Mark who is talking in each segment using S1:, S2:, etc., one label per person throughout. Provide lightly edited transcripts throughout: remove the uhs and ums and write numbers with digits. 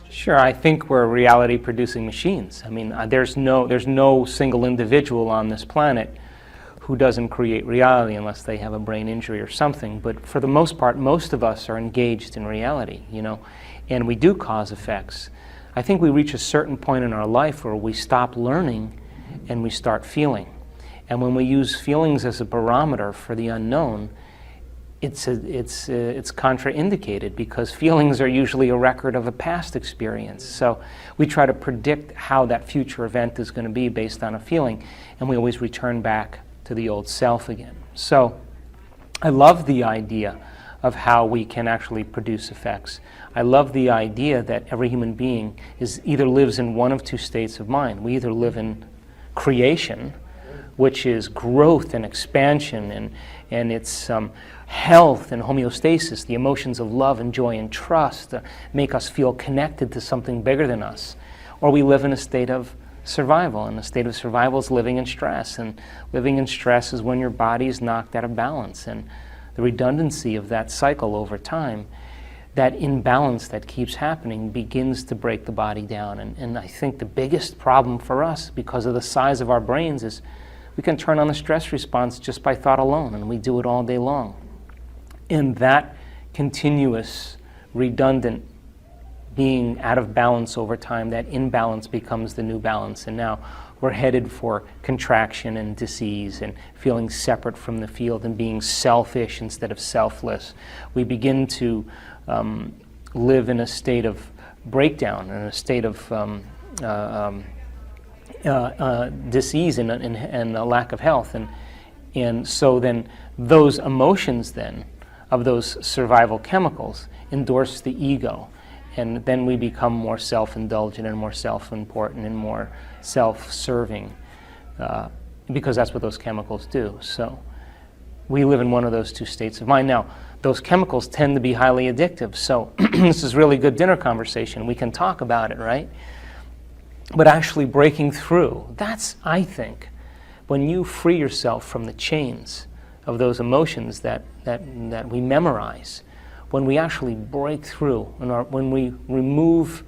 S1: Sure, I think we're reality-producing machines. I mean, there's no single individual on this planet who doesn't create reality unless they have a brain injury or something. But for the most part, most of us are engaged in reality, and we do cause effects. I think we reach a certain point in our life where we stop learning and we start feeling. And when we use feelings as a barometer for the unknown, it's contraindicated, because feelings are usually a record of a past experience. So we try to predict how that future event is going to be based on a feeling, and we always return back to the old self again. So I love the idea of how we can actually produce effects. I love the idea that every human being either lives in one of two states of mind. We either live in creation, which is growth and expansion, and it's health and homeostasis. The emotions of love and joy and trust make us feel connected to something bigger than us. Or we live in a state of survival, and a state of survival is living in stress. And living in stress is when your body is knocked out of balance. And the redundancy of that cycle over time, that imbalance that keeps happening, begins to break the body down. And I think the biggest problem for us, because of the size of our brains, is we can turn on the stress response just by thought alone, and we do it all day long. And that continuous, redundant being out of balance over time, that imbalance becomes the new balance. And now we're headed for contraction and disease and feeling separate from the field and being selfish instead of selfless. We begin to live in a state of breakdown, in a state of disease and a lack of health. And so then those emotions then of those survival chemicals endorse the ego. And then we become more self-indulgent and more self-important and more self-serving, because that's what those chemicals do. So we live in one of those two states of mind. Now, those chemicals tend to be highly addictive. So this is really good dinner conversation. We can talk about it, right? But actually breaking through, that's, I think, when you free yourself from the chains of those emotions that we memorize, when we actually break through, when we remove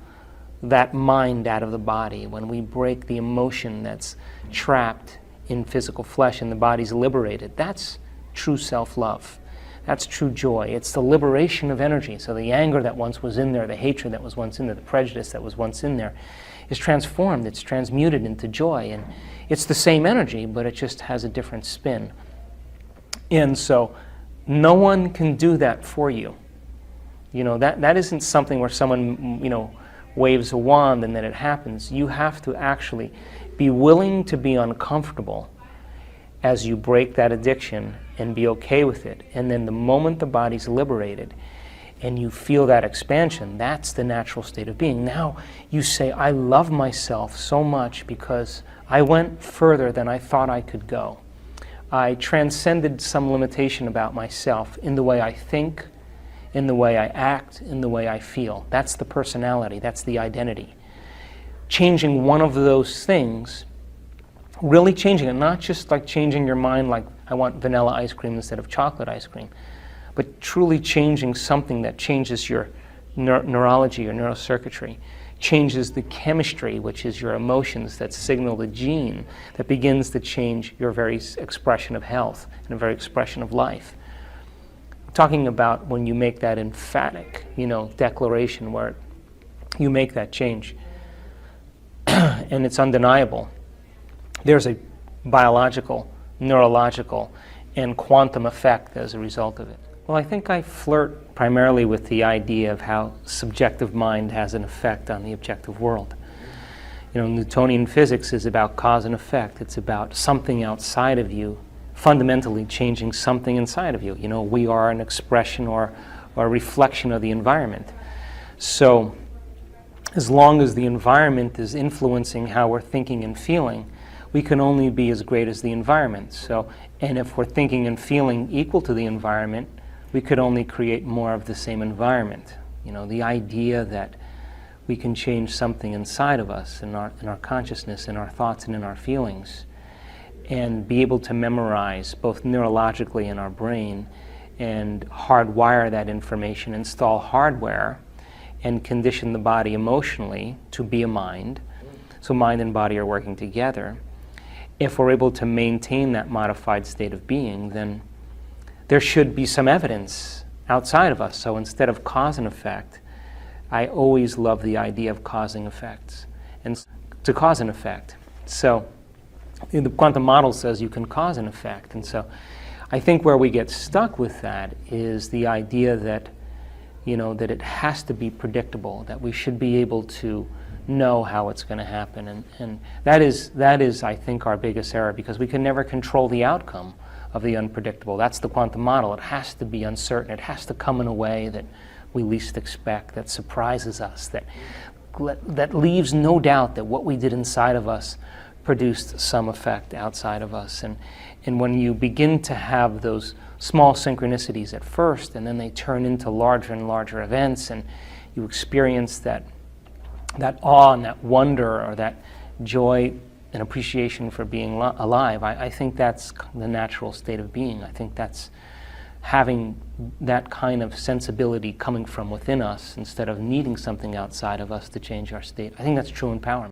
S1: that mind out of the body, when we break the emotion that's trapped in physical flesh and the body's liberated, that's true self-love. That's true joy. It's the liberation of energy. So the anger that once was in there, the hatred that was once in there, the prejudice that was once in there, is transformed, it's transmuted into joy. And it's the same energy, but it just has a different spin. And so no one can do that for you. That isn't something where someone, waves a wand and then it happens. You have to actually be willing to be uncomfortable as you break that addiction and be okay with it. And then the moment the body's liberated and you feel that expansion, that's the natural state of being. Now you say, I love myself so much because I went further than I thought I could go. I transcended some limitation about myself in the way I think, in the way I act, in the way I feel. That's the personality, that's the identity. Changing one of those things, really changing it, not just like changing your mind like I want vanilla ice cream instead of chocolate ice cream, but truly changing something that changes your neurology or neurocircuitry, changes the chemistry, which is your emotions that signal the gene that begins to change your very expression of health and the very expression of life. I'm talking about when you make that emphatic, declaration where you make that change and it's undeniable. There's a biological, neurological, and quantum effect as a result of it. Well, I think I flirt primarily with the idea of how subjective mind has an effect on the objective world. Newtonian physics is about cause and effect. It's about something outside of you fundamentally changing something inside of you. We are an expression or a reflection of the environment. So as long as the environment is influencing how we're thinking and feeling, we can only be as great as the environment. And if we're thinking and feeling equal to the environment, we could only create more of the same environment. The idea that we can change something inside of us, in our consciousness, in our thoughts, and in our feelings, and be able to memorize both neurologically in our brain and hardwire that information, install hardware, and condition the body emotionally to be a mind, so mind and body are working together, if we're able to maintain that modified state of being, then there should be some evidence outside of us. So instead of cause and effect, I always love the idea of causing effects, and to cause an effect. So the quantum model says you can cause an effect, and so I think where we get stuck with that is the idea that, that it has to be predictable, that we should be able to know how it's going to happen, and that is, I think, our biggest error, because we can never control the outcome of the unpredictable. That's the quantum model. It has to be uncertain. It has to come in a way that we least expect, that surprises us, that leaves no doubt that what we did inside of us produced some effect outside of us. And when you begin to have those small synchronicities at first, and then they turn into larger and larger events, and you experience that awe and that wonder, or that joy and appreciation for being alive, I think that's the natural state of being. I think that's having that kind of sensibility coming from within us instead of needing something outside of us to change our state. I think that's true empowerment.